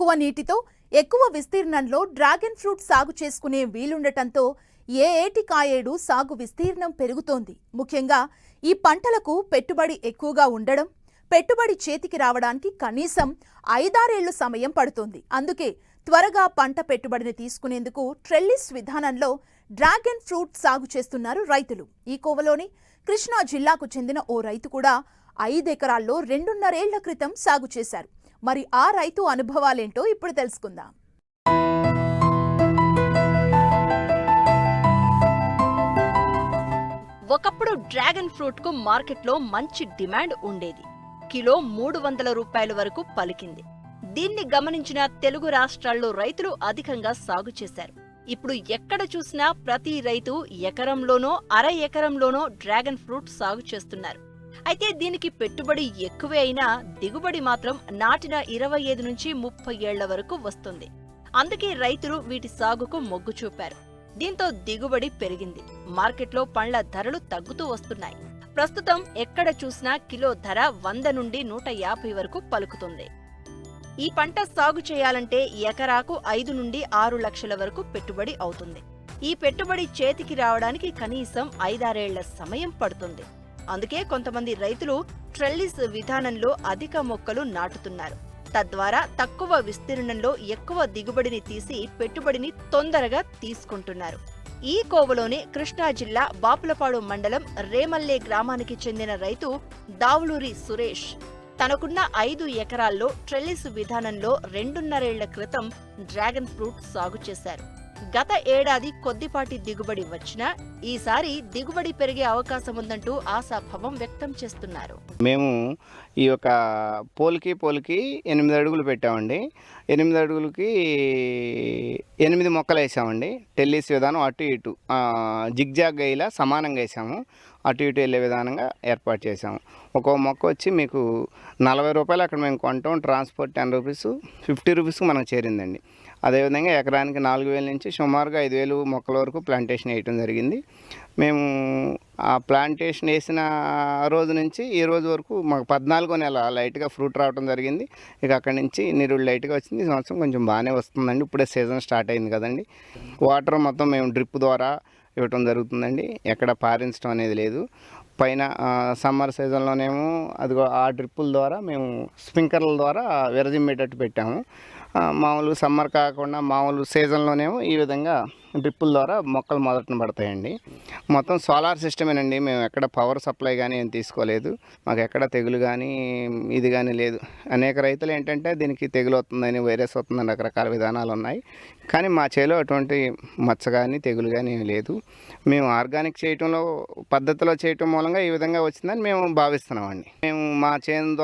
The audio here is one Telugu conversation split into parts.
తక్కువ నీటితో ఎక్కువ విస్తీర్ణంలో డ్రాగన్ ఫ్రూట్ సాగు చేసుకునే వీలుండటంతో ఏ ఏటికాయేడు సాగు విస్తీర్ణం పెరుగుతోంది. ముఖ్యంగా ఈ పంటలకు పెట్టుబడి ఎక్కువగా ఉండడం, పెట్టుబడి చేతికి రావడానికి కనీసం 5-6 ఏళ్ల సమయం పడుతుంది. అందుకే త్వరగా పంట పెట్టుబడిని తీసుకునేందుకు ట్రెల్లిస్ విధానంలో డ్రాగన్ ఫ్రూట్ సాగు చేస్తున్నారు రైతులు. ఈ కోవలోని కృష్ణా జిల్లాకు చెందిన ఓ రైతు కూడా 5 ఎకరాల్లో 2.5 ఏళ్ల క్రితం సాగు చేశారు. మరి ఆ రైతు అనుభవాలేంటో ఇప్పుడు తెలుసుకుందాం. ఒకప్పుడు డ్రాగన్ ఫ్రూట్ కు మార్కెట్లో మంచి డిమాండ్ ఉండేది. కిలో 300 రూపాయల వరకు పలికింది. దీన్ని గమనించిన తెలుగు రాష్ట్రాల్లో రైతులు అధికంగా సాగు చేశారు. ఇప్పుడు ఎక్కడ చూసినా ప్రతి రైతు ఎకరంలోనో అర ఎకరంలోనో డ్రాగన్ ఫ్రూట్ సాగు చేస్తున్నారు. అయితే దీనికి పెట్టుబడి ఎక్కువే అయినా దిగుబడి మాత్రం నాటిన 25 నుంచి 30 ఏళ్ల వరకు వస్తుంది. అందుకే రైతులు వీటి సాగుకు మొగ్గు చూపారు. దీంతో దిగుబడి పెరిగింది. మార్కెట్లో పండ్ల ధరలు తగ్గుతూ వస్తున్నాయి. ప్రస్తుతం ఎక్కడ చూసినా కిలో ధర 100 నుండి 150 వరకు పలుకుతుంది. ఈ పంట సాగు చేయాలంటే ఎకరాకు 5 నుండి 6 లక్షల వరకు పెట్టుబడి అవుతుంది. ఈ పెట్టుబడి చేతికి రావడానికి కనీసం 5-6 ఏళ్ల సమయం పడుతుంది. అందుకే కొంతమంది రైతులు ట్రెల్లిస్ విధానంలో అధిక మొక్కలు నాటుతున్నారు. తద్వారా తక్కువ విస్తీర్ణంలో ఎక్కువ దిగుబడిని తీసి పెట్టుబడిని తొందరగా తీసుకుంటున్నారు. ఈ కోవలోని కృష్ణా జిల్లా బాపులపాడు మండలం రేమల్లే గ్రామానికి చెందిన రైతు దావులూరి సురేష్ తనకున్న 5 ఎకరాల్లో ట్రెల్లిస్ విధానంలో 2.5 ఏళ్ల క్రితం డ్రాగన్ ఫ్రూట్ సాగు చేశారు. గత ఏడాది కొద్దిపాటి దిగుబడి వచ్చినా ఈసారి దిగుబడి పెరిగే అవకాశం ఉందంటూ ఆశాభావం వ్యక్తం చేస్తున్నారు. మేము ఈ యొక్క పోల్కి 8 అడుగులు పెట్టామండి. 8 అడుగులకి 8 మొక్కలు వేసామండి. టెల్లిస్ విధానం అటు ఇటు జిగ్జాగ్ ఇలా సమానంగా వేసాము. అటు ఇటు వెళ్ళే విధానంగా ఏర్పాటు చేసాము. ఒక్కో మొక్క వచ్చి మీకు 40 రూపాయలు అక్కడ మేము కొంటాం. ట్రాన్స్పోర్ట్ 10 రూపీస్, 50 రూపీస్కి మనకు చేరిందండి. అదేవిధంగా ఎకరానికి 4,000 నుంచి సుమారుగా 5,000 మొక్కల వరకు ప్లాంటేషన్ వేయటం జరిగింది. మేము ఆ ప్లాంటేషన్ వేసిన రోజు నుంచి ఈ రోజు వరకు మాకు 14వ నెల లైట్గా ఫ్రూట్ రావడం జరిగింది. ఇక అక్కడి నుంచి నిరుడు లైట్గా వచ్చింది. ఈ సంవత్సరం కొంచెం బాగానే వస్తుందండి. ఇప్పుడే సీజన్ స్టార్ట్ అయింది కదండి. వాటర్ మొత్తం మేము డ్రిప్ ద్వారా ఇవ్వటం జరుగుతుందండి. ఎక్కడ పారించడం అనేది లేదు. పైన సమ్మర్ సీజన్లోనేమో అదిగో ఆ డ్రిప్పుల ద్వారా మేము స్ప్రింక్లర్ల ద్వారా విరజిమ్మేటట్టు పెట్టాము. మామూలు సమ్మర్ కాకుండా మామూలు సీజన్లోనేమో ఈ విధంగా డ్రిప్పుల ద్వారా మొక్కలు మొదటన పడతాయండి. మొత్తం సోలార్ సిస్టమేనండి. మేము ఎక్కడ పవర్ సప్లై కానీ ఏం తీసుకోలేదు. మాకు ఎక్కడ తెగులు కానీ ఇది కానీ లేదు. అనేక రైతులు ఏంటంటే దీనికి తెగులు వస్తుందని, వైరస్ వస్తుందని రకరకాల విధానాలు ఉన్నాయి. కానీ మా చేలో అటువంటి మచ్చ కానీ తెగులు కానీ ఏం లేదు. మేము ఆర్గానిక్ చేయటంలో పద్ధతిలో చేయటం మూలంగా ఈ విధంగా వచ్చిందని మేము భావిస్తున్నామండి. మేము మా చేను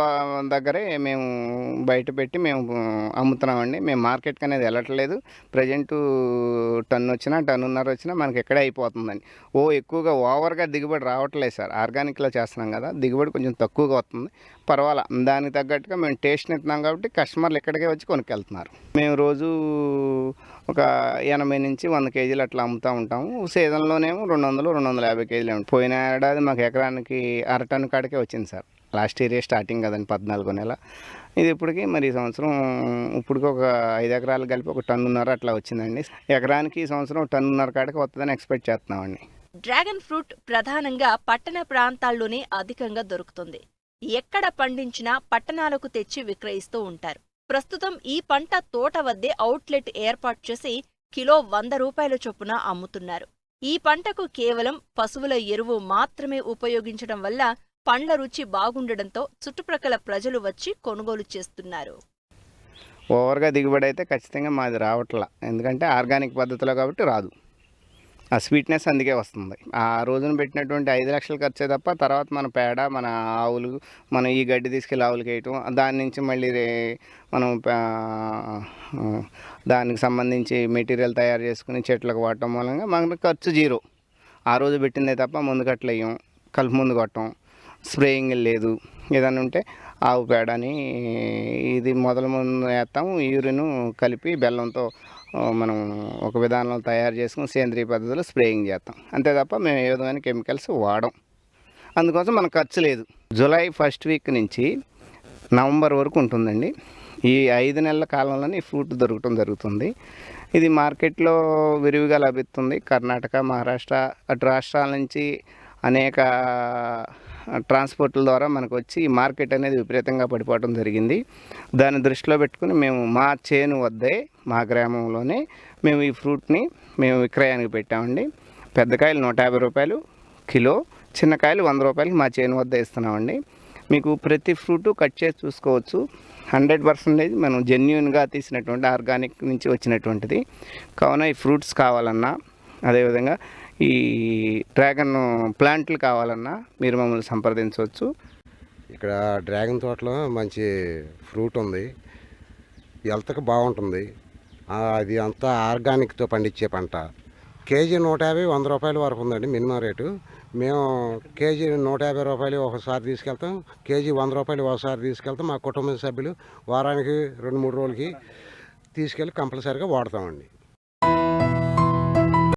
దగ్గరే మేము బయట పెట్టి మేము అమ్ముతున్నామండి. మేము మార్కెట్కి అనేది వెళ్ళట్లేదు. ప్రజెంటు టన్ను వచ్చినా 1.5 వచ్చినా మనకి ఎక్కడే అయిపోతుందండి. ఎక్కువగా ఓవర్గా దిగుబడి రావట్లేదు సార్. ఆర్గానిక్లో చేస్తున్నాం కదా, దిగుబడి కొంచెం తక్కువగా వస్తుంది. పర్వాలా, దానికి తగ్గట్టుగా మేము టేస్ట్ ఇస్తున్నాం కాబట్టి కస్టమర్లు ఇక్కడికే వచ్చి కొనుక్కెళ్తున్నారు. మేము రోజు ఒక 80 నుంచి 100 కేజీలు అట్లా అమ్ముతూ ఉంటాము. సీజన్లోనేమో 200-250 కేజీలు. పోయిన ఏడాది మాకు ఎకరానికి 1/2 టన్ను కాడికే వచ్చింది సార్. లాస్ట్ ఇయర్ స్టార్టింగ్ కదండి, 14వ నెల. ఇది ఇప్పటికి మరి ఈ సంవత్సరం ఇప్పటికి ఒక 5 ఎకరాలు కలిపి 1.5 టన్ను అట్లా వచ్చిందండి. ఎకరానికి ఈ సంవత్సరం 1.5 టన్ను కాడికి వస్తుందని ఎక్స్పెక్ట్ చేస్తున్నామండి. డ్రాగన్ ఫ్రూట్ ప్రధానంగా పట్టణ ప్రాంతాల్లోనే అధికంగా దొరుకుతుంది. ఎక్కడ పండించినా పట్టణాలకు తెచ్చి విక్రయిస్తూ ఉంటారు. ప్రస్తుతం ఈ పంట తోట వద్దే అవుట్లెట్ ఏర్పాటు చేసి కిలో 100 రూపాయల చొప్పున అమ్ముతున్నారు. ఈ పంటకు కేవలం పశువుల ఎరువు మాత్రమే ఉపయోగించడం వల్ల పండ్ల రుచి బాగుండడంతో చుట్టుప్రక్కల ప్రజలు వచ్చి కొనుగోలు చేస్తున్నారు. ఓవర్గా దిగుబడి అయితే ఖచ్చితంగా మాది రావట్లా. ఎందుకంటే ఆర్గానిక్ పద్ధతిలో కాబట్టి రాదు. ఆ స్వీట్నెస్ అందుకే వస్తుంది. ఆ రోజున పెట్టినటువంటి 5 లక్షలు ఖర్చే తప్ప తర్వాత మన పేడ, మన ఆవులు, మనం ఈ గడ్డి తీసుకెళ్ళి ఆవులకి వేయటం, దాని నుంచి మళ్ళీ మనం దానికి సంబంధించి మెటీరియల్ తయారు చేసుకుని చెట్లకు వాడటం మూలంగా మనకు ఖర్చు 0. ఆ రోజు పెట్టిందే తప్ప ముందు కట్టలు వేయం, కలుపు ముందు కొట్టం, స్ప్రేయింగ్ లేదు. ఏదన్నా ఉంటే ఆవు పేడని ఇది మొదలు ముందు వేస్తాము. యూరిన్ కలిపి బెల్లంతో మనం ఒక విధానంలో తయారు చేసుకుని సేంద్రీయ పద్ధతిలో స్ప్రేయింగ్ చేస్తాం. అంతే తప్ప మేము ఏ విధమైన కెమికల్స్ వాడం. అందుకోసం మనకు ఖర్చు లేదు. జూలై 1st వీక్ నుంచి నవంబర్ వరకు ఉంటుందండి. ఈ 5 నెలల కాలంలోనే ఈ ఫ్రూట్ దొరకటం జరుగుతుంది. ఇది మార్కెట్లో విరివిగా లభిస్తుంది. కర్ణాటక, మహారాష్ట్ర అటు రాష్ట్రాల నుంచి అనేక ట్రాన్స్పోర్ట్ల ద్వారా మనకు వచ్చి ఈ మార్కెట్ అనేది విపరీతంగా పడిపోవడం జరిగింది. దాన్ని దృష్టిలో పెట్టుకుని మేము మా చేను వద్దే మా గ్రామంలోనే మేము ఈ ఫ్రూట్ని మేము విక్రయానికి పెట్టామండి. పెద్ద కాయలు 150 రూపాయలు కిలో, చిన్న కాయలు 100 రూపాయలకి మా చేను వద్ద ఇస్తున్నామండి. మీకు ప్రతి ఫ్రూటు కట్ చేసి చూసుకోవచ్చు. 100% మనం జెన్యున్గా తీసినటువంటి ఆర్గానిక్ నుంచి వచ్చినటువంటిది. కావున ఈ ఫ్రూట్స్ కావాలన్నా, అదేవిధంగా ఈ డ్రాగన్ ప్లాంట్లు కావాలన్నా మీరు మమ్మల్ని సంప్రదించవచ్చు. ఇక్కడ డ్రాగన్ తోటలో మంచి ఫ్రూట్ ఉంది, హెల్త్కి బాగుంటుంది. అది అంతా ఆర్గానిక్తో పండించే పంట. కేజీ 150, 100 రూపాయల వరకు ఉందండి మినిమం రేటు. మేము కేజీ 150 రూపాయలు ఒకసారి తీసుకెళ్తాం, కేజీ 100 రూపాయలు ఒకసారి తీసుకెళ్తాం. మా కుటుంబ సభ్యులు వారానికి 2-3 రోజులకి తీసుకెళ్ళి కంపల్సరీగా వాడతామండి.